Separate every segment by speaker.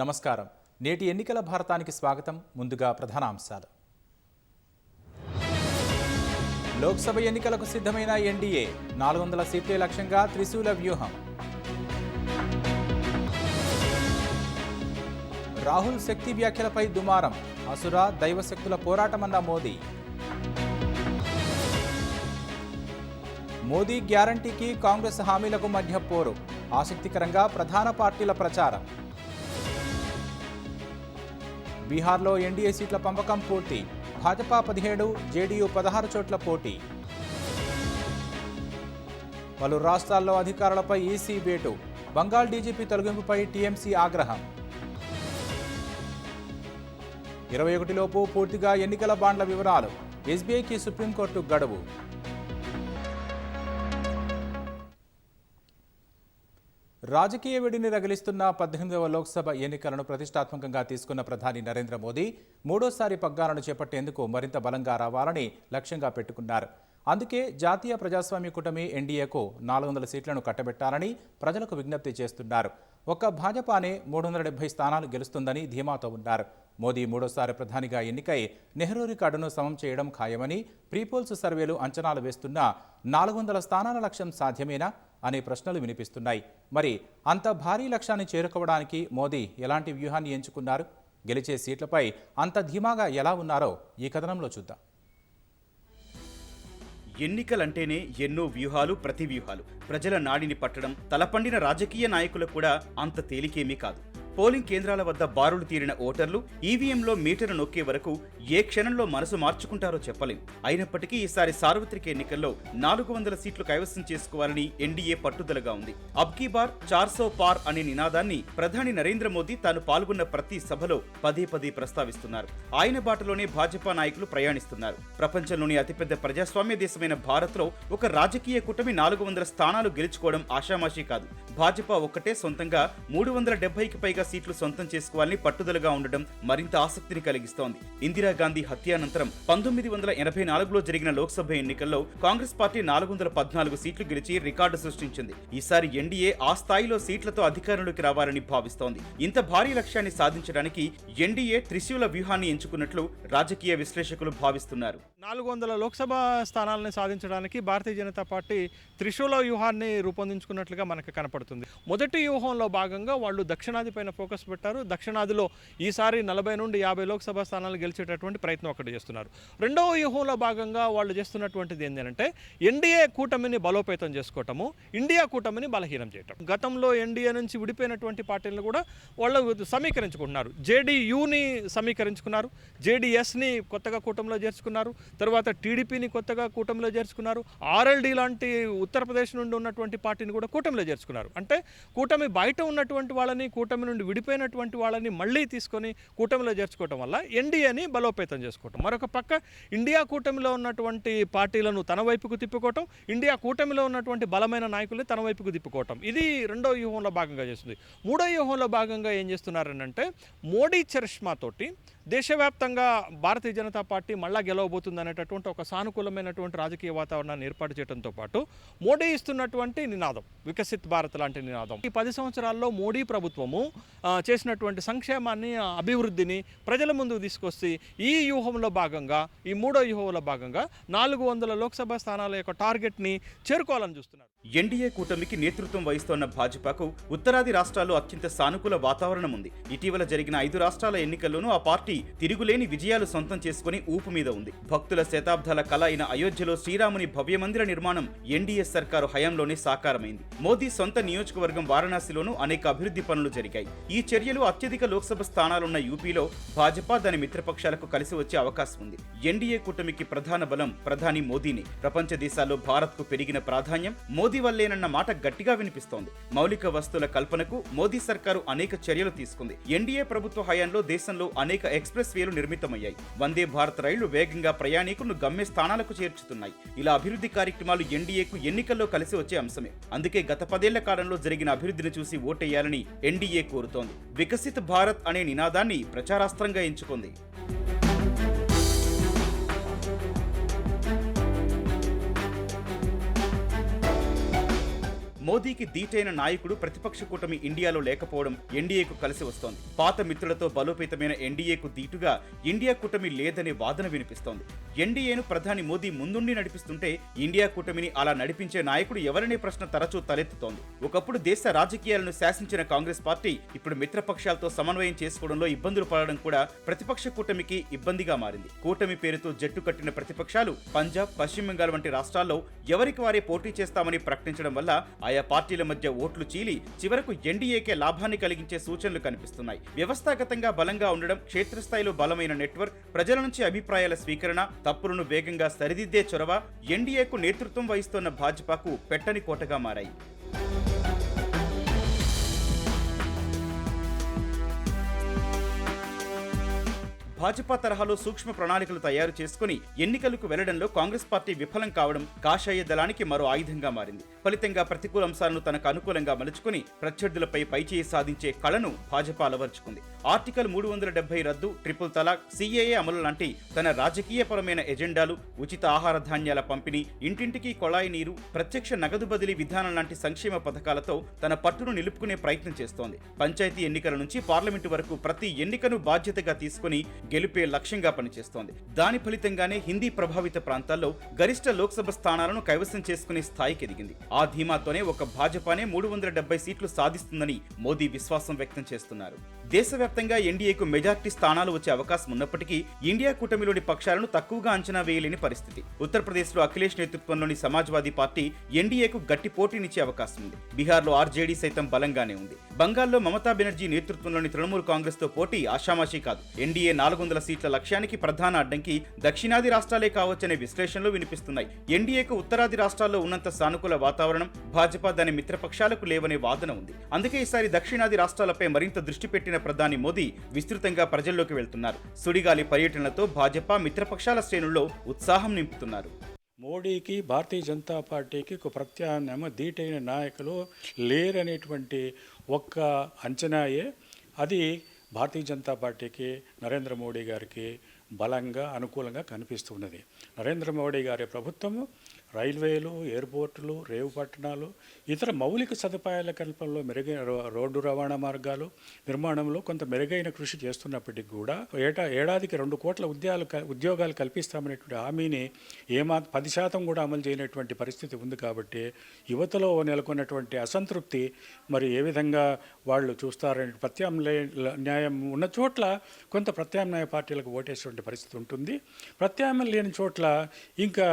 Speaker 1: నమస్కారం. నేటి ఎన్నికల భారతానికి స్వాగతం. ముందుగా ప్రధాన అంశాలు. లోక్సభ ఎన్నికలకు సిద్ధమైన ఎన్డీఏ 400 సీట్లే లక్ష్యంగా త్రిశూల వ్యూహం. రాహుల్ శక్తి వ్యాఖ్యలపై దుమారం. అసుర దైవశక్తుల పోరాటమన్న మోదీ. మోదీ గ్యారంటీకి కాంగ్రెస్ హామీలకు మధ్య పోరు. ఆసక్తికరంగా ప్రధాన పార్టీల ప్రచారం. బీహార్లో ఎన్డీఏ సీట్ల పంపకం పూర్తి. భాజపా 17, జేడీయూ 16 చోట్ల పోటీ. పలు రాష్ట్రాల్లో అధికారులపై ఈసీ వేటు. బంగాల్ డీజీపీ తొలగింపుపై టీఎంసీ ఆగ్రహం. 21 లోపు పూర్తిగా ఎన్నికల బాండ్ల వివరాలు. ఎస్బీఐకి సుప్రీంకోర్టు గడువు. రాజకీయ వేడిని రగిలిస్తున్న 18వ లోక్సభ ఎన్నికలను ప్రతిష్టాత్మకంగా తీసుకున్న ప్రధాని నరేంద్ర మోదీ మూడోసారి పగ్గాలను చేపట్టేందుకు మరింత బలంగా రావాలని లక్ష్యంగా పెట్టుకున్నారు. అందుకే జాతీయ ప్రజాస్వామ్య కూటమి ఎన్డీఏకు 400 సీట్లను కట్టబెట్టాలని ప్రజలకు విజ్ఞప్తి చేస్తున్నారు. ఒక్క భాజపానే 370 స్థానాలు గెలుస్తుందని ధీమాతో ఉన్నారు. మోదీ మూడోసారి ప్రధానిగా ఎన్నికై నెహ్రూ రికార్డును సమం చేయడం ఖాయమని ప్రీపోల్స్ సర్వేలు అంచనాలు వేస్తున్నా 400 స్థానాల లక్ష్యం సాధ్యమేనా అనే ప్రశ్నలు వినిపిస్తున్నాయి. మరి అంత భారీ లక్ష్యాన్ని చేరుకోవడానికి మోదీ ఎలాంటి వ్యూహాన్ని ఎంచుకున్నారు? గెలిచే సీట్లపై అంత ధీమాగా ఎలా ఉన్నారో ఈ కథనంలో చూద్దాం.
Speaker 2: ఎన్నికలంటేనే ఎన్నో వ్యూహాలు, ప్రతివ్యూహాలు. ప్రజల నాడిని పట్టడం తలపండిన రాజకీయ నాయకులకు కూడా అంత తేలికేమీ కాదు. పోలింగ్ కేంద్రాల వద్ద బారులు తీరిన ఓటర్లు ఈవీఎంలో మీటరు నొక్కే వరకు ఏ క్షణంలో మనసు మార్చుకుంటారో చెప్పలేం. అయినప్పటికీ ఈసారి సార్వత్రిక ఎన్నికల్లో 400 సీట్లు కైవసం చేసుకోవాలని ఎన్డీఏ పట్టుదలగా ఉంది. అబ్ కీ బార్ 400 పార్ అనే నినాదాన్ని ప్రధాని నరేంద్ర మోదీ తాను పాల్గొన్న ప్రతి సభలో పదే ప్రస్తావిస్తున్నారు. ఆయన బాటలోనే భాజపా నాయకులు ప్రయాణిస్తున్నారు. ప్రపంచంలోని అతిపెద్ద ప్రజాస్వామ్య దేశమైన భారత్లో ఒక రాజకీయ కూటమి 400 స్థానాలు గెలుచుకోవడం ఆషామాషీ కాదు. భాజపా ఒక్కటే సొంతంగా 370కి పైగా సీట్లు సొంతం చేసుకోవాలని పట్టుదలగా ఉండడం మరింత ఆసక్తిని కలిగిస్తోంది. ఇందిరాగాంధీ హత్యానంతరం 1984లో జరిగిన లోక్సభ ఎన్నికల్లో కాంగ్రెస్ పార్టీ 414 సీట్లు గెలిచి రికార్డు సృష్టించింది. ఈసారి ఎన్డీఏ ఆ స్థాయిలో సీట్లతో అధికారంలోకి రావాలని భావిస్తోంది. ఇంత భారీ లక్ష్యాన్ని సాధించడానికి ఎన్డీఏ త్రిశూల వ్యూహాన్ని ఎంచుకున్నట్లు రాజకీయ విశ్లేషకులు భావిస్తున్నారు.
Speaker 3: 400 లోక్సభ స్థానాలను సాధించడానికి భారతీయ జనతా పార్టీ త్రిశూల వ్యూహాన్ని రూపొందించుకున్నట్లుగా మనకు కనపడుతుంది. మొదటి వ్యూహంలో భాగంగా వాళ్ళు దక్షిణాది పైన ఫోకస్ పెట్టారు. దక్షిణాదిలో ఈసారి 40 నుండి 50 లోక్సభ స్థానాలు గెలిచేటటువంటి ప్రయత్నం ఒకటి చేస్తున్నారు. రెండవ వ్యూహంలో భాగంగా వాళ్ళు చేస్తున్నటువంటిది ఏంటంటే ఎన్డీఏ కూటమిని బలోపేతం చేసుకోవటము, ఇండియా కూటమిని బలహీనం చేయటం. గతంలో ఎన్డీఏ నుంచి విడిపోయినటువంటి పార్టీలను కూడా వాళ్ళు సమీకరించుకుంటున్నారు. జేడీయూని సమీకరించుకున్నారు, జేడీఎస్ని కొత్తగా కూటమిలో చేర్చుకున్నారు, తర్వాత టీడీపీని కొత్తగా కూటమిలో చేర్చుకున్నారు, ఆర్ఎల్డీ లాంటి ఉత్తరప్రదేశ్ నుండి ఉన్నటువంటి పార్టీని కూడా కూటమిలో చేర్చుకున్నారు. అంటే కూటమి బయట ఉన్నటువంటి వాళ్ళని, కూటమి నుండి విడిపోయినటువంటి వాళ్ళని మళ్ళీ తీసుకొని కూటమిలో చేర్చుకోవటం వల్ల ఎన్డీఏని బలోపేతం చేసుకోవటం. మరొక పక్క ఇండియా కూటమిలో ఉన్నటువంటి పార్టీలను తన వైపుకు తిప్పుకోవటం, ఇండియా కూటమిలో ఉన్నటువంటి బలమైన నాయకుల్ని తన వైపుకు తిప్పుకోవటం. ఇది రెండో వ్యూహంలో భాగంగా చేస్తుంది. మూడో వ్యూహంలో భాగంగా ఏం చేస్తున్నారనంటే మోడీ చరిష్మాతోటి దేశవ్యాప్తంగా భారతీయ జనతా పార్టీ మళ్ళా గెలవబోతుంది అనేటటువంటి ఒక సానుకూలమైనటువంటి రాజకీయ వాతావరణాన్ని ఏర్పాటు చేయడంతో పాటు మోడీ ఇస్తున్నటువంటి నినాదం వికసిత్ భారత్ లాంటి నినాదం. ఈ 10 సంవత్సరాల్లో మోడీ ప్రభుత్వము చేసినటువంటి సంక్షేమాన్ని, అభివృద్ధిని ప్రజల ముందుకు తీసుకొస్తే ఈ వ్యూహంలో భాగంగా, ఈ మూడో వ్యూహంలో భాగంగా 400 లోక్సభ స్థానాల యొక్క టార్గెట్ని చేరుకోవాలని చూస్తున్నారు.
Speaker 2: ఎన్డీఏ కూటమికి నేతృత్వం వహిస్తోన్న భాజపాకు ఉత్తరాది రాష్ట్రాల్లో అత్యంత సానుకూల వాతావరణం ఉంది. ఇటీవల జరిగిన 5 రాష్ట్రాల ఎన్నికల్లోనూ ఆ పార్టీ తిరుగులేని విజయాలు సొంతం చేసుకుని ఊపు మీద ఉంది. భక్తుల శతాబ్దాల కళ అయిన అయోధ్యలో శ్రీరాముని భవ్య మందిర నిర్మాణం ఎన్డీఏ సర్కారు హయాంలోనే సాకారమైంది. మోదీ సొంత నియోజకవర్గం వారణాసిలోనూ అనేక అభివృద్ధి పనులు జరిగాయి. ఈ చర్యలు అత్యధిక లోక్సభ స్థానాలున్న యూపీలో భాజపా దాని మిత్రపక్షాలకు కలిసి వచ్చే అవకాశం ఉంది. ఎన్డీఏ కూటమికి ప్రధాన బలం ప్రధాని మోదీని. ప్రపంచ దేశాల్లో భారత్కు పెరిగిన ప్రాధాన్యం మోదీ వల్లేనన్న మాట గట్టిగా వినిపిస్తోంది. మౌలిక వస్తువుల కల్పనకు మోదీ సర్కారు అనేక చర్యలు తీసుకుంది. ఎన్డీఏ ప్రభుత్వ హయాంలో దేశంలో అనేక ఎక్స్ప్రెస్ వేలు నిర్మితమయ్యాయి. వందే భారత్ రైళ్లు వేగంగా ప్రయాణికులను గమ్య స్థానాలకు చేర్చుతున్నాయి. ఇలా అభివృద్ధి కార్యక్రమాలు ఎన్డీఏకు ఎన్నికల్లో కలిసి వచ్చే అంశమే. అందుకే గత 10 ఏళ్ల కాలంలో జరిగిన అభివృద్ధిని చూసి ఓటేయాలని ఎన్డీఏ కోరుతోంది. వికసిత్ భారత్ అనే నినాదాన్ని ప్రచారాస్త్రంగా ఎంచుకుంది. మోదీకి దీటైన నాయకుడు ప్రతిపక్ష కూటమి ఇండియాలో లేకపోవడం ఎన్డీఏకు కలిసి వస్తోంది. పాత మిత్రులతో బలోపేతమైన ఎన్డీఏకు దీటుగా ఇండియా కూటమి లేదనే వాదన వినిపిస్తోంది. ఎన్డీఏను ప్రధాని మోదీ ముందుండి నడిపిస్తుంటే ఇండియా కూటమిని అలా నడిపించే నాయకుడు ఎవరనే ప్రశ్న తరచూ తలెత్తుతోంది. ఒకప్పుడు దేశ రాజకీయాలను శాసించిన కాంగ్రెస్ పార్టీ ఇప్పుడు మిత్రపక్షాలతో సమన్వయం చేసుకోవడంలో ఇబ్బందులు పడడం కూడా ప్రతిపక్ష కూటమికి ఇబ్బందిగా మారింది. కూటమి పేరుతో జట్టు కట్టిన ప్రతిపక్షాలు పంజాబ్, పశ్చిమ బెంగాల్ వంటి రాష్ట్రాల్లో ఎవరికి వారే పోటీ చేస్తామని ప్రకటించడం వల్ల ఆయా పార్టీల మధ్య ఓట్లు చీలి చివరకు ఎన్డీఏకే లాభాన్ని కలిగించే సూచనలు కనిపిస్తున్నాయి. వ్యవస్థాగతంగా బలంగా ఉండడం, క్షేత్రస్థాయిలో బలమైన నెట్వర్క్, ప్రజల నుంచి అభిప్రాయాల స్వీకరణ, తప్పులను వేగంగా సరిదిద్దే చొరవ ఎన్డీఏకు నేతృత్వం వహిస్తున్న భాజపాకు పెట్టని కోటగా మారాయి. భాజపా తరహాలో సూక్ష్మ ప్రణాళికలు తయారు చేసుకుని ఎన్నికలకు వెళ్లడంలో కాంగ్రెస్ పార్టీ విఫలం కావడం కాషాయ దళానికి మరో ఆయుధంగా మారింది. ఫలితంగా ప్రతికూల అంశాలను తనకు అనుకూలంగా మలుచుకుని ప్రత్యర్థులపై పైచేయి సాధించే కళను భాజపా అలవర్చుకుంది. ఆర్టికల్ 370 రద్దు, ట్రిపుల్ తలాక్, సిఏఏ అమలు లాంటి తన రాజకీయపరమైన ఎజెండాలు, ఉచిత ఆహార ధాన్యాల పంపిణీ, ఇంటింటికి కొళాయి నీరు, ప్రత్యక్ష నగదు బదిలీ విధానం లాంటి సంక్షేమ పథకాలతో తన పట్టును నిలుపుకునే ప్రయత్నం చేస్తోంది. పంచాయతీ ఎన్నికల నుంచి పార్లమెంటు వరకు ప్రతి ఎన్నికను బాధ్యతగా తీసుకుని గెలుపే లక్ష్యంగా పనిచేస్తోంది. దాని ఫలితంగానే హిందీ ప్రభావిత ప్రాంతాల్లో గరిష్ట లోక్సభ స్థానాలను కైవసం చేసుకునే స్థాయికి ఎదిగింది. ఆ ధీమాతోనే ఒక భాజపానే 370 సీట్లు సాధిస్తుందని మోదీ విశ్వాసం వ్యక్తం చేస్తున్నారు. దేశవ్యాప్తంగా ఎన్డీఏకు మెజార్టీ స్థానాలు వచ్చే అవకాశం ఉన్నప్పటికీ ఇండియా కూటమిలోని పక్షాలను తక్కువగా అంచనా వేయలేని పరిస్థితి. ఉత్తరప్రదేశ్లో అఖిలేష్ నేతృత్వంలోని సమాజ్వాదీ పార్టీ ఎన్డీఏకు గట్టి పోటీనిచ్చే అవకాశం ఉంది. బీహార్లో ఆర్జేడీ సైతం బలంగానే ఉంది. బంగాల్లో మమతా బెనర్జీ నేతృత్వంలోని తృణమూల్ కాంగ్రెస్ తో పోటీ ఆషామాషీ కాదు. ఎన్డీఏ 400 సీట్ల లక్ష్యానికి ప్రధాన అడ్డంకి దక్షిణాది రాష్ట్రాలే కావచ్చనే విశ్లేషణలు వినిపిస్తున్నాయి. ఎన్డీఏకు ఉత్తరాది రాష్ట్రాల్లో ఉన్నంత సానుకూల వాతావరణం భాజపా దాని మిత్రపక్షాలకు లేవనే వాదన ఉంది. అందుకే ఈసారి దక్షిణాది రాష్ట్రాలపై మరింత దృష్టి పెట్టిన ప్రధాని మోదీ విస్తృతంగా ప్రజల్లోకి వెళ్తున్నారు. సుడిగాలి పర్యటనలతో భాజపా మిత్రపక్షాల శ్రేణుల్లో ఉత్సాహం నింపుతున్నారు.
Speaker 4: మోడీకి, భారతీయ జనతా పార్టీకి ఒక ప్రత్యామ్నాయం దీటైన నాయకులు లేరనేటువంటి ఒక్క అంచనాయే అది భారతీయ జనతా పార్టీకి, నరేంద్ర మోడీ గారికి బలంగా అనుకూలంగా కనిపిస్తున్నది. నరేంద్ర మోడీ గారి ప్రభుత్వము రైల్వేలు, ఎయిర్పోర్టులు, రేవు పట్టణాలు, ఇతర మౌలిక సదుపాయాల కల్పనలో మెరుగైన రోడ్డు రవాణా మార్గాలు నిర్మాణంలో కొంత మెరుగైన కృషి చేస్తున్నప్పటికీ కూడా ఏడాదికి 2 కోట్ల ఉద్యోగాలు కల్పిస్తామనేటువంటి హామీని 10% కూడా అమలు చేయనటువంటి పరిస్థితి ఉంది. కాబట్టి యువతలో నెలకొన్నటువంటి అసంతృప్తి మరి ఏ విధంగా వాళ్ళు చూస్తారనే ప్రత్యామ్నాయం ఉన్న చోట్ల కొంత ప్రత్యామ్నాయ పార్టీలకు ఓటేసేటువంటి పరిస్థితి ఉంటుంది. ప్రత్యామ్నాయం లేని చోట్ల ఇంకా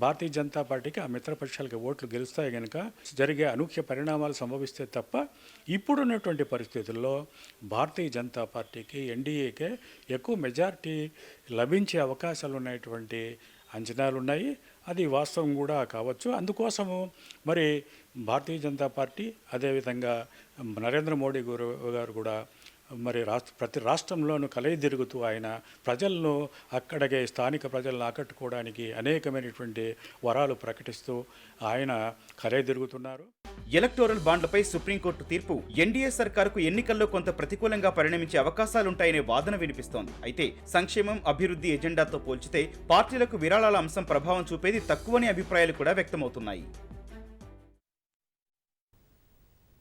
Speaker 4: భారతీయ జనతా పార్టీకి ఆ మిత్రపక్షాలకి ఓట్లు గెలుస్తాయి కనుక జరిగే అనూహ్య పరిణామాలు సంభవిస్తే తప్ప ఇప్పుడున్నటువంటి పరిస్థితుల్లో భారతీయ జనతా పార్టీకి, ఎన్డీఏకే ఎక్కువ మెజారిటీ లభించే అవకాశాలు ఉన్నటువంటి అంచనాలు ఉన్నాయి. అది వాస్తవం కూడా కావచ్చు. అందుకోసము మరి భారతీయ జనతా పార్టీ అదేవిధంగా నరేంద్ర మోడీ గారు కూడా మరి ప్రతి రాష్ట్రంలోనూ కలయి తిరుగుతూ ఆయన ప్రజలను అక్కడికే స్థానిక ప్రజలను ఆకట్టుకోవడానికి అనేకమైనటువంటి వరాలు ప్రకటిస్తూ ఆయన కలయి తిరుగుతున్నారు.
Speaker 2: ఎలక్టోరల్ బాండ్లపై సుప్రీంకోర్టు తీర్పు ఎన్డీఏ సర్కారుకు ఎన్నికల్లో కొంత ప్రతికూలంగా పరిణమించే అవకాశాలుంటాయనే వాదన వినిపిస్తోంది. అయితే సంక్షేమం, అభివృద్ధి ఎజెండాతో పోల్చితే పార్టీలకు విరాళాల అంశం ప్రభావం చూపేది తక్కువనే అభిప్రాయాలు కూడా వ్యక్తమవుతున్నాయి.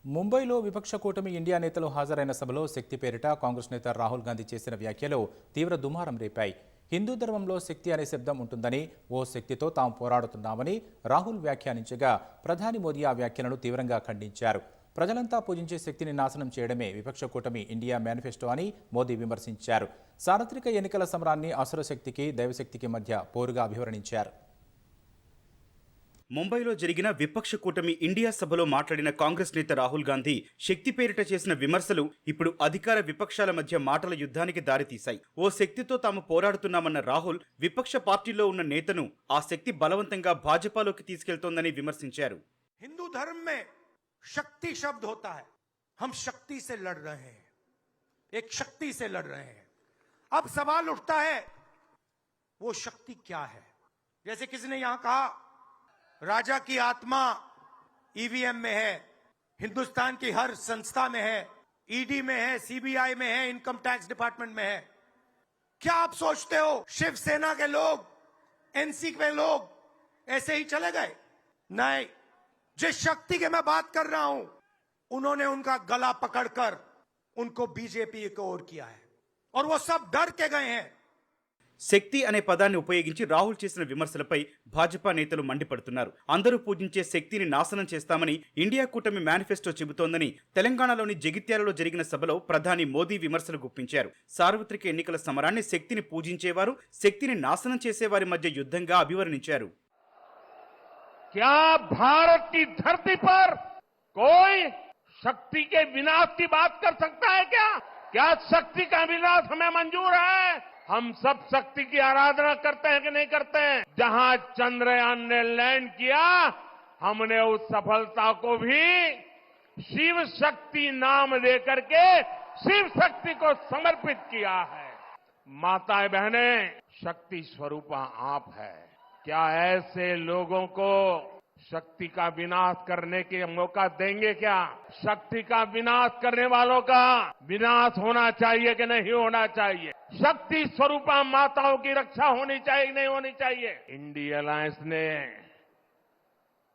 Speaker 1: ముంబైలో విపక్ష కూటమి ఇండియా నేతలు హాజరైన సభలో శక్తి పేరిట కాంగ్రెస్ నేత రాహుల్ గాంధీ చేసిన వ్యాఖ్యలు తీవ్ర దుమారం రేపాయి. హిందూ ధర్మంలో శక్తి అనే శబ్దం ఉంటుందని, ఓ శక్తితో తాము పోరాడుతున్నామని రాహుల్ వ్యాఖ్యానించగా ప్రధాని మోదీ ఆ వ్యాఖ్యలను తీవ్రంగా ఖండించారు. ప్రజలంతా పూజించే శక్తిని నాశనం చేయడమే విపక్ష కూటమి ఇండియా మేనిఫెస్టో అని మోదీ విమర్శించారు. సార్వత్రిక ఎన్నికల సమరాన్ని అసురశక్తికి, దైవశక్తికి మధ్య పోరుగా అభివర్ణించారు.
Speaker 2: ముంబైలో జరిగిన విపక్ష కూటమి ఇండియా సభలో మాట్లాడిన కాంగ్రెస్ నేత రాహుల్ గాంధీ శక్తి పేరిట చేసిన విమర్శలు ఇప్పుడు అధికార విపక్షాల మధ్య మాటల యుద్ధానికి దారితీశాయి. ఓ శక్తితో తాము పోరాడుతున్నామన్న రాహుల్ విపక్ష పార్టీలో ఉన్న నేతను ఆ శక్తి బలవంతంగా భాజపాలోకి తీసుకెళ్తోందని విమర్శించారు.
Speaker 5: हिंदू धर्म में शक्ति शब्द होता है. हम शक्ति से लड़ रहे हैं, एक शक्ति से लड़ रहे हैं. अब सवाल उठता है वो शक्ति क्या है. जैसे किसी ने यहां कहा राजा की आत्मा ईवीएम में है, हिंदुस्तान की हर संस्था में है, ईडी में है, सीबीआई में है, इनकम टैक्स डिपार्टमेंट में है. क्या आप सोचते हो शिवसेना के लोग, एनसी के लोग ऐसे ही चले गए? नहीं, जिस शक्ति के मैं बात कर रहा हूं, उन्होंने उनका गला पकड़कर उनको बीजेपी की ओर किया है और वो सब डर के गए हैं।
Speaker 2: శక్తి అనే పదాన్ని ఉపయోగించి రాహుల్ చేసిన విమర్శలపై భాజపా నేతలు మండిపడుతున్నారు. అందరూ పూజించే శక్తిని నాశనం చేస్తామని ఇండియా కూటమి మేనిఫెస్టో చెబుతోందని తెలంగాణలోని జగిత్యాలలో జరిగిన సభలో ప్రధాని మోదీ విమర్శలు గుప్పించారు. సార్వత్రిక ఎన్నికల సమరాన్ని శక్తిని పూజించేవారు, శక్తిని నాశనం చేసేవారి మధ్య యుద్ధంగా అభివర్ణించారు.
Speaker 6: क्या भारत की धरती पर कोई शक्ति के विनाश की बात कर सकता है? क्या शक्ति का विनाश हमें मंजूर है? हम सब शक्ति की आराधना करते हैं कि नहीं करते हैं? जहां चंद्रयान ने लैंड किया, हमने उस सफलता को भी शिव शक्ति नाम देकर के शिव शक्ति को समर्पित किया है. माताएं बहनें, शक्ति स्वरूपा आप है. क्या ऐसे लोगों को शक्ति का विनाश करने के मौका देंगे? क्या शक्ति का विनाश करने वालों का विनाश होना चाहिए कि नहीं होना चाहिए? शक्ति स्वरूपा माताओं की रक्षा होनी चाहिए कि नहीं होनी चाहिए? इंडिया अलायंस ने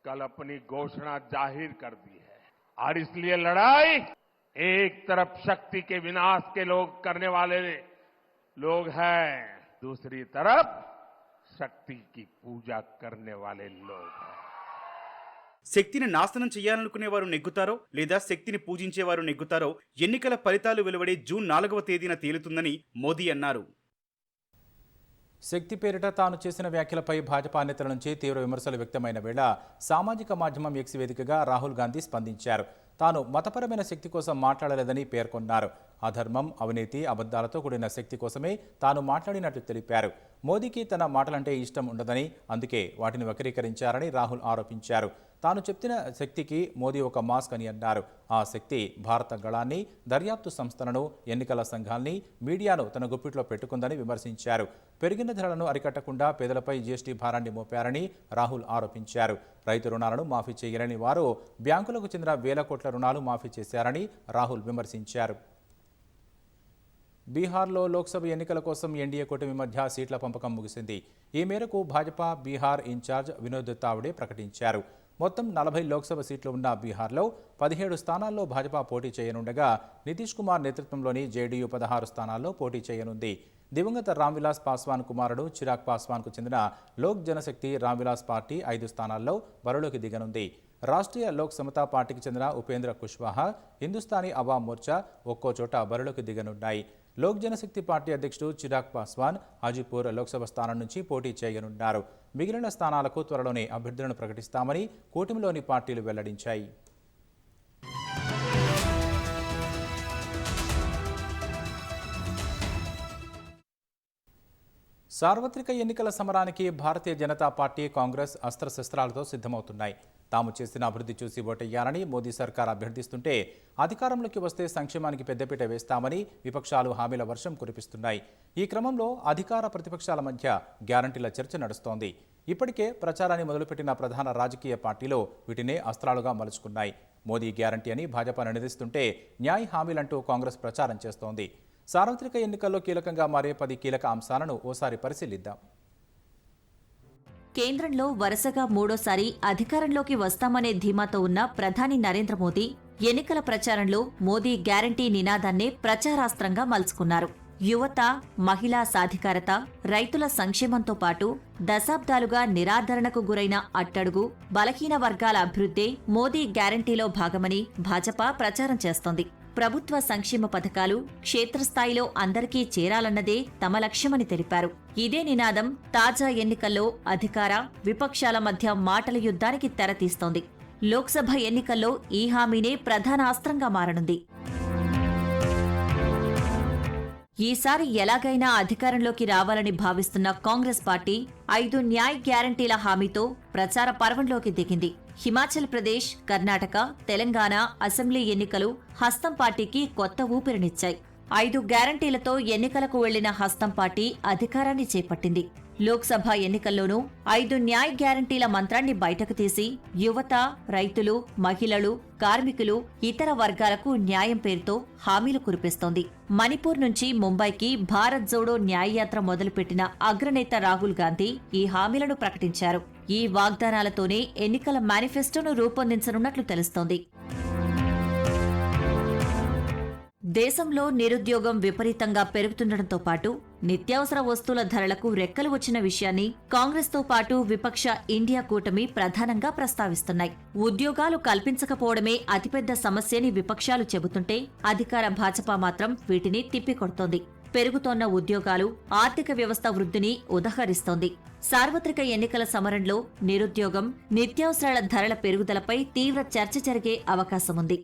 Speaker 6: कल अपनी घोषणा जाहिर कर दी है और इसलिए लड़ाई एक तरफ शक्ति के विनाश के लोग करने वाले लोग हैं, दूसरी तरफ शक्ति की पूजा करने वाले लोग हैं.
Speaker 2: శక్తిని నాశనం చేయాలనుకునే వారు నెగ్గుతారో లేదా శక్తిని పూజించేవారు నెగ్గుతారో ఎన్నికల ఫలితాలు వెలువడే జూన్ 4వ తేదీన తేలుతుందని మోదీ అన్నారు.
Speaker 1: శక్తి పేరిట తాను చేసిన వ్యాఖ్యలపై భాజపా నేతల నుంచి తీవ్ర విమర్శలు వ్యక్తమైన వేళ సామాజిక మాధ్యమం ఎక్స్ వేదికగా రాహుల్ గాంధీ స్పందించారు. తాను మతపరమైన శక్తి కోసం మాట్లాడలేదని పేర్కొన్నారు. అధర్మం, అవినీతి, అబద్ధాలతో కూడిన శక్తి కోసమే తాను మాట్లాడినట్లు తెలిపారు. మోదీకి తన మాటలంటే ఇష్టం ఉండదని, అందుకే వాటిని వక్రీకరించారని రాహుల్ ఆరోపించారు. తాను చెప్పిన శక్తికి మోదీ ఒక మాస్క్ అని అన్నారు. ఆ శక్తి భారత గళాన్ని, దర్యాప్తు సంస్థలను, ఎన్నికల సంఘాల్ని, మీడియాను తన గుప్పిట్లో పెట్టుకుందని విమర్శించారు. పెరిగిన ధరలను అరికట్టకుండా పేదలపై జీఎస్టీ భారాన్ని మోపారని రాహుల్ ఆరోపించారు. రైతు రుణాలను మాఫీ చేయలేని వారు బ్యాంకులకు చెందిన వేల కోట్ల రుణాలు మాఫీ చేశారని రాహుల్ విమర్శించారు. బీహార్లో లోక్సభ ఎన్నికల కోసం ఎన్డీఏ కూటమి మధ్య సీట్ల పంపకం ముగిసింది. ఈ మేరకు భాజపా బీహార్ ఇన్ఛార్జ్ వినోద్ తావడే ప్రకటించారు. మొత్తం 40 లోక్సభ సీట్లు ఉన్న బీహార్లో 17 స్థానాల్లో భాజపా పోటీ చేయనుండగా నితీష్ కుమార్ నేతృత్వంలోని జేడీయూ 16 స్థానాల్లో పోటీ చేయనుంది. దివంగత రామ్విలాస్ పాస్వాన్ కుమారుడు చిరాగ్ పాస్వాన్కు చెందిన లోక్ జనశక్తి రామ్విలాస్ పార్టీ 5 స్థానాల్లో బరిలోకి దిగనుంది. రాష్ట్రీయ లోక్ సమతా పార్టీకి చెందిన ఉపేంద్ర కుష్వాహా, హిందుస్థానీ అవామ్ మోర్చా ఒక్కో చోట బరిలోకి దిగనున్నాయి. లోక్ జనశక్తి పార్టీ అధ్యక్షుడు చిరాగ్ పాస్వాన్ హాజీపూర్ లోక్సభ స్థానం నుంచి పోటీ చేయనున్నారు. మిగిలిన స్థానాలకు త్వరలోనే అభ్యర్థులను ప్రకటిస్తామని కూటమిలోని పార్టీలు వెల్లడించాయి. సార్వత్రిక ఎన్నికల సమరానికి భారతీయ జనతా పార్టీ, కాంగ్రెస్ అస్త్రశస్త్రాలతో సిద్ధమవుతున్నాయి. తాము చేసిన అభివృద్ధి చూసి ఓటెయ్యాలని మోదీ సర్కార్ అభ్యర్థిస్తుంటే అధికారంలోకి వస్తే సంక్షేమానికి పెద్దపీట వేస్తామని విపక్షాలు హామీల వర్షం కురిపిస్తున్నాయి. ఈ క్రమంలో అధికార ప్రతిపక్షాల మధ్య గ్యారంటీల చర్చ నడుస్తోంది. ఇప్పటికే ప్రచారాన్ని మొదలుపెట్టిన ప్రధాన రాజకీయ పార్టీలు వీటినే అస్త్రాలుగా మలుచుకున్నాయి. మోదీ గ్యారంటీ అని భాజపా నినదిస్తుంటే న్యాయ్ హామీలంటూ కాంగ్రెస్ ప్రచారం చేస్తోంది. సార్వత్రిక ఎన్నికల్లో కీలకంగా మారే 10 కీలక అంశాలను ఓసారి పరిశీలిద్దాం.
Speaker 7: కేంద్రంలో వరుసగా మూడోసారి అధికారంలోకి వస్తామనే ధీమాతో ఉన్న ప్రధాని నరేంద్ర మోదీ ఎన్నికల ప్రచారంలో మోదీ గ్యారంటీ నినాదాన్నే ప్రచారాస్త్రంగా మలుచుకున్నారు. యువత, మహిళా సాధికారత, రైతుల సంక్షేమంతో పాటు దశాబ్దాలుగా నిరాదరణకు గురైన అట్టడుగు, బలహీన వర్గాల అభివృద్ధే మోదీ గ్యారంటీలో భాగమని భాజపా ప్రచారం చేస్తోంది. ప్రభుత్వ సంక్షేమ పథకాలు క్షేత్రస్థాయిలో అందరికీ చేరాలన్నదే తమ లక్ష్యమని తెలిపారు. ఇదే నినాదం తాజా ఎన్నికల్లో అధికార, విపక్షాల మధ్య మాటల యుద్ధానికి తెరతీస్తోంది. లోక్సభ ఎన్నికల్లో ఈ హామీనే ప్రధాన అస్త్రంగా మారనుంది. ఈసారి ఎలాగైనా అధికారంలోకి రావాలని భావిస్తున్న కాంగ్రెస్ పార్టీ 5 న్యాయ్ గ్యారంటీల హామీతో ప్రచార పర్వంలోకి దిగింది. హిమాచల్ ప్రదేశ్, కర్ణాటక, తెలంగాణ అసెంబ్లీ ఎన్నికలు హస్తం పార్టీకి కొత్త ఊపిరినిచ్చాయి. 5 గ్యారంటీలతో ఎన్నికలకు వెళ్లిన హస్తం పార్టీ అధికారాన్ని చేపట్టింది. లోక్సభ ఎన్నికల్లోనూ 5 న్యాయ్ గ్యారంటీల మంత్రాన్ని బయటకు తీసి యువత, రైతులు, మహిళలు, కార్మికులు, ఇతర వర్గాలకు న్యాయం పేరుతో హామీలు కురిపిస్తోంది. మణిపూర్ నుంచి ముంబైకి భారత్ జోడో న్యాయయాత్ర మొదలుపెట్టిన అగ్రనేత రాహుల్ గాంధీ ఈ హామీలను ప్రకటించారు. ఈ వాగ్దానాలతోనే ఎన్నికల మేనిఫెస్టోను రూపొందించనున్నట్లు తెలుస్తోంది. దేశంలో నిరుద్యోగం విపరీతంగా పెరుగుతుండటంతో పాటు నిత్యావసర వస్తువుల ధరలకు రెక్కలు వచ్చిన విషయాన్ని కాంగ్రెస్తో పాటు విపక్ష ఇండియా కూటమి ప్రధానంగా ప్రస్తావిస్తున్నాయి. ఉద్యోగాలు కల్పించకపోవడమే అతిపెద్ద సమస్యని విపక్షాలు చెబుతుంటే అధికార భాజపా మాత్రం వీటిని తిప్పికొడుతోంది. పెరుగుతోన్న ఉద్యోగాలు ఆర్థిక వ్యవస్థ వృద్ధిని ఉదహరిస్తోంది. సార్వత్రిక ఎన్నికల సమరంలో నిరుద్యోగం, నిత్యావసరాల ధరల పెరుగుదలపై తీవ్ర చర్చ జరిగే అవకాశముంది.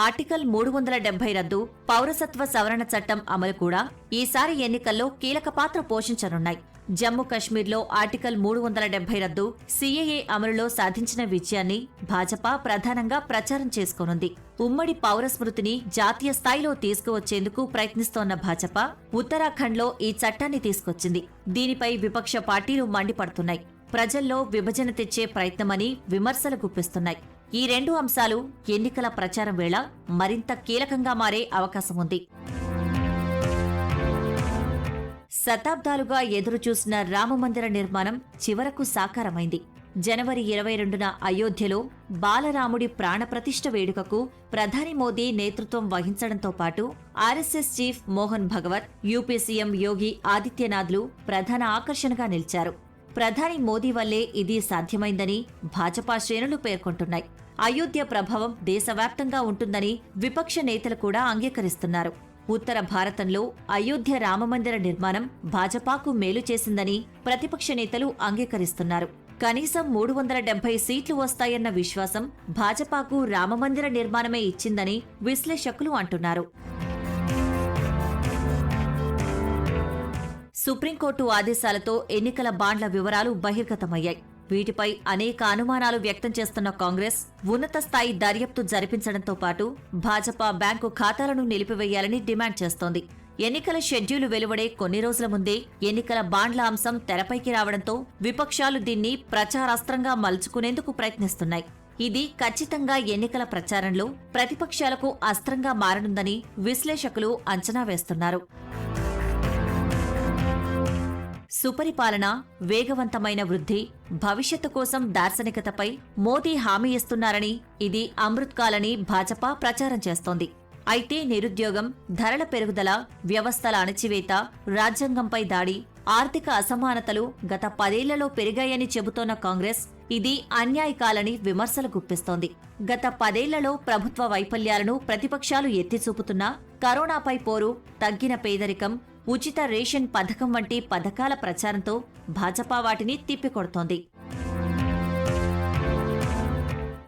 Speaker 7: ఆర్టికల్ 370 రద్దు, పౌరసత్వ సవరణ చట్టం అమలు కూడా ఈసారి ఎన్నికల్లో కీలక పాత్ర పోషించనున్నాయి. జమ్మూ కశ్మీర్లో ఆర్టికల్ 370 రద్దు, సీఏఏ అమలులో సాధించిన విజయాన్ని భాజపా ప్రధానంగా ప్రచారం చేసుకోనుంది. ఉమ్మడి పౌర స్మృతిని జాతీయ స్థాయిలో తీసుకువచ్చేందుకు ప్రయత్నిస్తోన్న భాజపా ఉత్తరాఖండ్లో ఈ చట్టాన్ని తీసుకొచ్చింది. దీనిపై విపక్ష పార్టీలు మండిపడుతున్నాయి. ప్రజల్లో విభజన తెచ్చే ప్రయత్నమని విమర్శలు గుప్పిస్తున్నాయి. ఈ రెండు అంశాలు ఎన్నికల ప్రచారం వేళ మరింత కీలకంగా మారే అవకాశముంది. శతాబ్దాలుగా ఎదురుచూసిన రామమందిర నిర్మాణం చివరకు సాకారమైంది. జనవరి 22న అయోధ్యలో బాలరాముడి ప్రాణప్రతిష్ఠ వేడుకకు ప్రధాని మోదీ నేతృత్వం వహించడంతో పాటు RSS chief Mohan Bhagwat, UP CM యోగి ఆదిత్యనాథ్లు ప్రధాన ఆకర్షణగా నిలిచారు. ప్రధాని మోదీ వల్లే ఇది సాధ్యమైందని భాజపా శ్రేణులు పేర్కొంటున్నాయి. అయోధ్య ప్రభావం దేశవ్యాప్తంగా ఉంటుందని విపక్ష నేతలు కూడా అంగీకరిస్తున్నారు. ఉత్తర భారతంలో అయోధ్య రామమందిర నిర్మాణం భాజపాకు మేలు చేసిందని ప్రతిపక్ష నేతలు అంగీకరిస్తున్నారు. కనీసం 370 సీట్లు వస్తాయన్న విశ్వాసం భాజపాకు రామమందిర నిర్మాణమే ఇచ్చిందని విశ్లేషకులు అంటున్నారు. సుప్రీంకోర్టు ఆదేశాలతో ఎన్నికల బాండ్ల వివరాలు బహిర్గతమయ్యాయి. వీటిపై అనేక అనుమానాలు వ్యక్తం చేస్తున్న కాంగ్రెస్ ఉన్నత స్థాయి దర్యాప్తు జరిపించడంతో పాటు భాజపా బ్యాంకు ఖాతాలను నిలిపివేయాలని డిమాండ్ చేస్తోంది. ఎన్నికల షెడ్యూలు వెలువడే కొన్ని రోజుల ముందే ఎన్నికల బాండ్ల అంశం తెరపైకి రావడంతో విపక్షాలు దీన్ని ప్రచారాస్త్రంగా మలుచుకునేందుకు ప్రయత్నిస్తున్నాయి. ఇది ఖచ్చితంగా ఎన్నికల ప్రచారంలో ప్రతిపక్షాలకు అస్త్రంగా మారనుందని విశ్లేషకులు అంచనా వేస్తున్నారు. సుపరిపాలన, వేగవంతమైన వృద్ధి, భవిష్యత్తు కోసం దార్శనికతపై మోదీ హామీ ఇస్తున్నారని, ఇది అమృత్ కాలని భాజపా ప్రచారం చేస్తోంది. అయితే నిరుద్యోగం, ధరల పెరుగుదల, వ్యవస్థల అణచివేత, రాజ్యాంగంపై దాడి, ఆర్థిక అసమానతలు గత 10 ఏళ్లలో పెరిగాయని చెబుతోన్న కాంగ్రెస్ ఇది అన్యాయకాలని విమర్శలు గుప్పిస్తోంది. గత 10 ఏళ్లలో ప్రభుత్వ వైఫల్యాలను ప్రతిపక్షాలు ఎత్తిచూపుతున్నా కరోనాపై పోరు, తగ్గిన పేదరికం, ఉచిత రేషన్ పథకం వంటి పథకాల ప్రచారంతో భాజపా వాటిని తిప్పికొడుతోంది.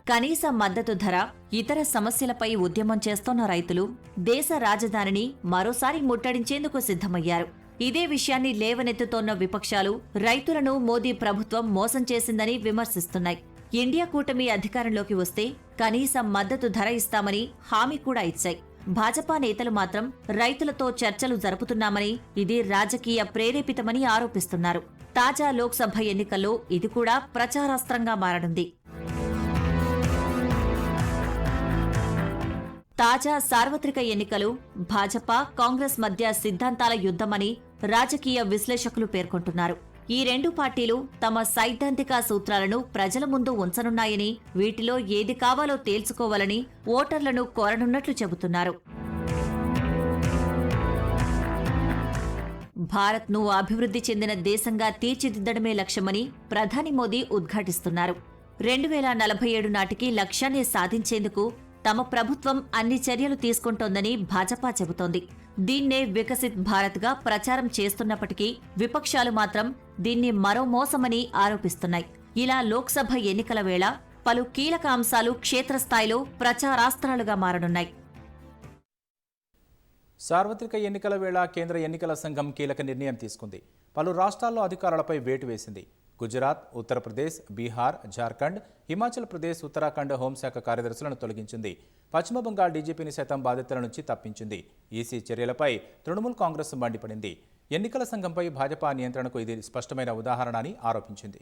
Speaker 7: కనీస మద్దతు ధర, ఇతర సమస్యలపై ఉద్యమం చేస్తోన్న రైతులు దేశ రాజధానిని మరోసారి ముట్టడించేందుకు సిద్ధమయ్యారు. ఇదే విషయాన్ని లేవనెత్తుతోన్న విపక్షాలు రైతులను మోదీ ప్రభుత్వం మోసం చేసిందని విమర్శిస్తున్నాయి. ఇండియా కూటమి అధికారంలోకి వస్తే కనీస మద్దతు ధర ఇస్తామని హామీ కూడా ఇచ్చాయి. భాజపా నేతలు మాత్రం రైతులతో చర్చలు జరుపుతున్నామని, ఇది రాజకీయ ప్రేరేపితమని ఆరోపిస్తున్నారు. తాజా లోక్సభ ఎన్నికల్లో ఇది కూడా ప్రచారాస్త్రంగా మారనుంది. తాజా సార్వత్రిక ఎన్నికలు భాజపా, కాంగ్రెస్ మధ్య సిద్ధాంతాల యుద్ధమని రాజకీయ విశ్లేషకులు పేర్కొంటున్నారు. ఈ రెండు పార్టీలు తమ సైద్ధాంతిక సూత్రాలను ప్రజల ముందు ఉంచనున్నాయని, వీటిలో ఏది కావాలో తేల్చుకోవాలని ఓటర్లను కోరనున్నట్లు చెబుతున్నారు. భారత్ను అభివృద్ధి చెందిన దేశంగా తీర్చిదిద్దడమే లక్ష్యమని ప్రధాని మోదీ ఉద్ఘాటిస్తున్నారు. 2047 నాటికి లక్ష్యాన్ని సాధించేందుకు తమ ప్రభుత్వం అన్ని చర్యలు తీసుకుంటోందని భాజపా చెబుతోంది. దీన్నే వికసిత్ భారత్గా ప్రచారం చేస్తున్నప్పటికీ విపక్షాలు మాత్రం దీన్ని మరో మోసమని ఆరోపిస్తున్నాయి. ఇలా లోక్సభ ఎన్నికల వేళ పలు కీలక అంశాలు క్షేత్రస్థాయిలో ప్రచారాస్త్రాలుగా మారనున్నాయి.
Speaker 1: సార్వత్రిక ఎన్నికల వేళ కేంద్ర ఎన్నికల సంఘం కీలక నిర్ణయం తీసుకుంది. పలు రాష్ట్రాల్లో అధికారులపై వేటు వేసింది. గుజరాత్, ఉత్తరప్రదేశ్, బీహార్, జార్ఖండ్, హిమాచల్ ప్రదేశ్, ఉత్తరాఖండ్ హోంశాఖ కార్యదర్శులను తొలగించింది. పశ్చిమ బంగాల్ డీజీపీని సైతం బాధ్యతల నుంచి తప్పించింది. ఈసీ చర్యలపై తృణమూల్ కాంగ్రెస్ మండిపడింది. ఎన్నికల సంఘంపై భాజపా నియంత్రణకు ఇది స్పష్టమైన ఉదాహరణ అని ఆరోపించింది.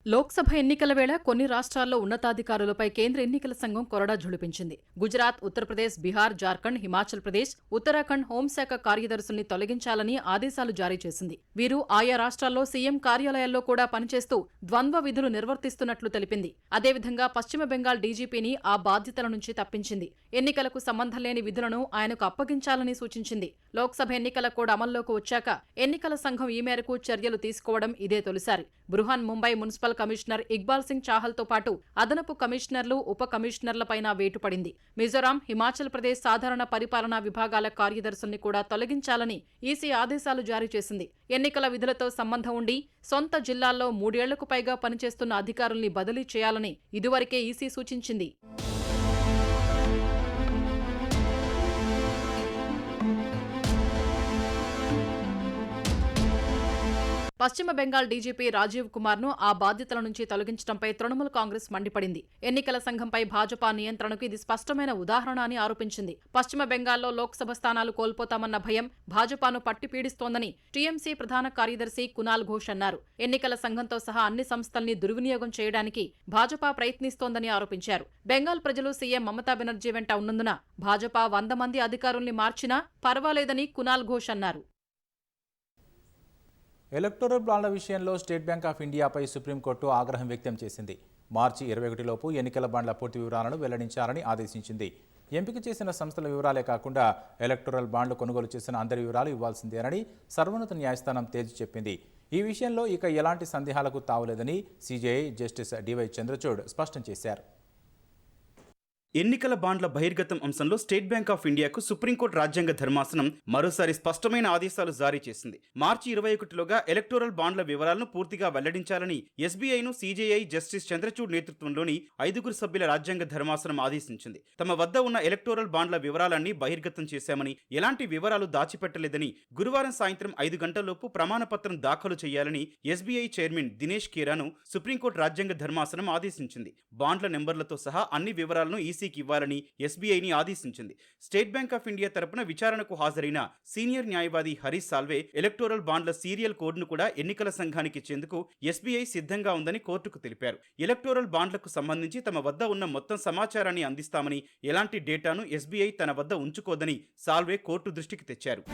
Speaker 8: లోక్సభ ఎన్నికల వేళ కొన్ని రాష్ట్రాల్లో ఉన్నతాధికారులపై కేంద్ర ఎన్నికల సంఘం కొరడా ఝుళిపించింది. గుజరాత్, ఉత్తరప్రదేశ్, బీహార్, జార్ఖండ్, హిమాచల్ ప్రదేశ్, ఉత్తరాఖండ్ హోంశాఖ కార్యదర్శుల్ని తొలగించాలని ఆదేశాలు జారీ చేసింది. వీరు ఆయా రాష్ట్రాల్లో సీఎం కార్యాలయాల్లో కూడా పనిచేస్తూ ద్వంద్వ విధులు నిర్వర్తిస్తున్నట్లు తెలిపింది. అదేవిధంగా పశ్చిమ బెంగాల్ డీజీపీని ఆ బాధ్యతల నుంచి తప్పించింది. ఎన్నికలకు సంబంధం లేని విధులను ఆయనకు అప్పగించాలని సూచించింది. లోక్సభ ఎన్నికల కోడ్ అమల్లోకి వచ్చాక ఎన్నికల సంఘం ఈ మేరకు చర్యలు తీసుకోవడం ఇదే తొలిసారి. బృహన్ ముంబై మున్సిపల్ కమిషనర్ ఇక్బాల్ సింగ్ చాహల్తో పాటు అదనపు కమిషనర్లు, ఉప కమిషనర్లపైన వేటు పడింది. మిజోరాం, హిమాచల్ ప్రదేశ్ సాధారణ పరిపాలనా విభాగాల కార్యదర్శుల్ని కూడా తొలగించాలని ఈసీ ఆదేశాలు జారీ చేసింది. ఎన్నికల విధులతో సంబంధం ఉండి సొంత జిల్లాల్లో 3 ఏళ్లకు పైగా పనిచేస్తున్న అధికారుల్ని బదిలీ చేయాలని ఇదివరకే ఈసీ సూచించింది. పశ్చిమ బెంగాల్ డీజీపీ రాజీవ్ కుమార్ను ఆ బాధ్యతల నుంచి తొలగించడంపై తృణమూల్ కాంగ్రెస్ మండిపడింది. ఎన్నికల సంఘంపై భాజపా నియంత్రణకు ఇది స్పష్టమైన ఉదాహరణ అని ఆరోపించింది. పశ్చిమ బెంగాల్లో లోక్సభ స్థానాలు కోల్పోతామన్న భయం భాజపాను పట్టిపీడిస్తోందని టీఎంసీ ప్రధాన కార్యదర్శి కునాల్ ఘోష్ అన్నారు. ఎన్నికల సంఘంతో సహా అన్ని సంస్థల్ని దుర్వినియోగం చేయడానికి భాజపా ప్రయత్నిస్తోందని ఆరోపించారు. బెంగాల్ ప్రజలు సీఎం మమతా బెనర్జీ వెంట ఉన్నందున భాజపా 100 మంది అధికారుల్ని మార్చినా పర్వాలేదని కునాల్ ఘోష్ అన్నారు.
Speaker 1: ఎలక్టోరల్ బాండ్ల విషయంలో స్టేట్ బ్యాంక్ ఆఫ్ ఇండియాపై సుప్రీంకోర్టు ఆగ్రహం వ్యక్తం చేసింది. మార్చి 21లోపు ఎన్నికల బాండ్ల పూర్తి వివరాలను వెల్లడించాలని ఆదేశించింది. ఎంపిక చేసిన సంస్థల వివరాలే కాకుండా ఎలక్టోరల్ బాండ్లు కొనుగోలు చేసిన అందరి వివరాలు ఇవ్వాల్సిందేనని సర్వోన్నత న్యాయస్థానం తేల్చి చెప్పింది. ఈ విషయంలో ఇక ఎలాంటి సందేహాలకు తావులేదని సీజేఐ జస్టిస్ డివై చంద్రచూడ్ స్పష్టం చేశారు.
Speaker 2: ఎన్నికల బాండ్ల బహిర్గతం అంశంలో స్టేట్ బ్యాంక్ ఆఫ్ ఇండియాకు సుప్రీంకోర్టు రాజ్యాంగ ధర్మాసనం మరోసారి స్పష్టమైన ఆదేశాలు జారీ చేసింది. మార్చి 21లోగా ఎలక్టోరల్ బాండ్ల వివరాలను పూర్తిగా వెల్లడించాలని ఎస్బీఐను సీజేఐ జస్టిస్ చంద్రచూడ్ నేతృత్వంలోని 5 సభ్యుల రాజ్యాంగ ధర్మాసనం ఆదేశించింది. తమ వద్ద ఉన్న ఎలక్టోరల్ బాండ్ల వివరాలన్నీ బహిర్గతం చేశామని, ఎలాంటి వివరాలు దాచిపెట్టలేదని గురువారం సాయంత్రం 5 గంటలలోపు ప్రమాణపత్రం దాఖలు చేయాలని ఎస్బీఐ చైర్మన్ దినేష్ ఖేరాను సుప్రీంకోర్టు రాజ్యాంగ ధర్మాసనం ఆదేశించింది. బాండ్ల నెంబర్లతో సహా అన్ని వివరాలను ఇవ్వాలని ఎస్బీఐని ఆదేశించింది. స్టేట్ బ్యాంక్ ఆఫ్ ఇండియా తరపున విచారణకు హాజరైన సీనియర్ న్యాయవాది హరీష్ సాల్వే ఎలక్టోరల్ బాండ్ల సీరియల్ కోడ్ను కూడా ఎన్నికల సంఘానికి ఇచ్చేందుకు ఎస్బీఐ సిద్ధంగా ఉందని కోర్టుకు తెలిపారు. ఎలక్టోరల్ బాండ్లకు సంబంధించి తమ వద్ద ఉన్న మొత్తం సమాచారాన్ని అందిస్తామని, ఎలాంటి డేటాను ఎస్బీఐ తన వద్ద ఉంచుకోదని సాల్వే కోర్టు దృష్టికి తెచ్చారు.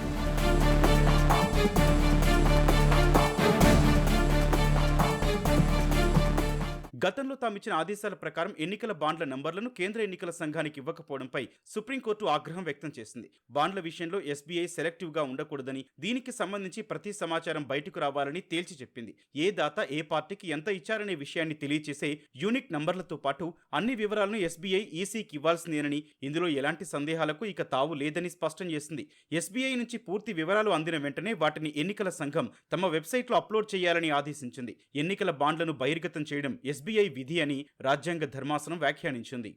Speaker 2: గతంలో తామిచ్చిన ఆదేశాల ప్రకారం ఎన్నికల బాండ్ల నంబర్లను కేంద్ర ఎన్నికల సంఘానికి ఇవ్వకపోవడంపై సుప్రీంకోర్టు ఆగ్రహం వ్యక్తం చేసింది. బాండ్ల విషయంలో ఎస్బీఐ సెలెక్టివ్గా ఉండకూడదని, దీనికి సంబంధించి ప్రతి సమాచారం బయటకు రావాలని తేల్చి చెప్పింది. ఏ దాత ఏ పార్టీకి ఎంత ఇచ్చారనే విషయాన్ని తెలియచేసే యూనిక్ నంబర్లతో పాటు అన్ని వివరాలను ఎస్బీఐ ఈసీకి ఇవ్వాల్సిందేనని, ఇందులో ఎలాంటి సందేహాలకు ఇక తావు లేదని స్పష్టం చేసింది. ఎస్బీఐ నుంచి పూర్తి వివరాలు అందిన వెంటనే వాటిని ఎన్నికల సంఘం తమ వెబ్సైట్లో అప్లోడ్ చేయాలని ఆదేశించింది. ఎన్నికల బాండ్లను బహిర్గతం చేయడం ఎస్బీఐ విధి అని రాజ్యాంగ ధర్మాసనం వ్యాఖ్యానించింది.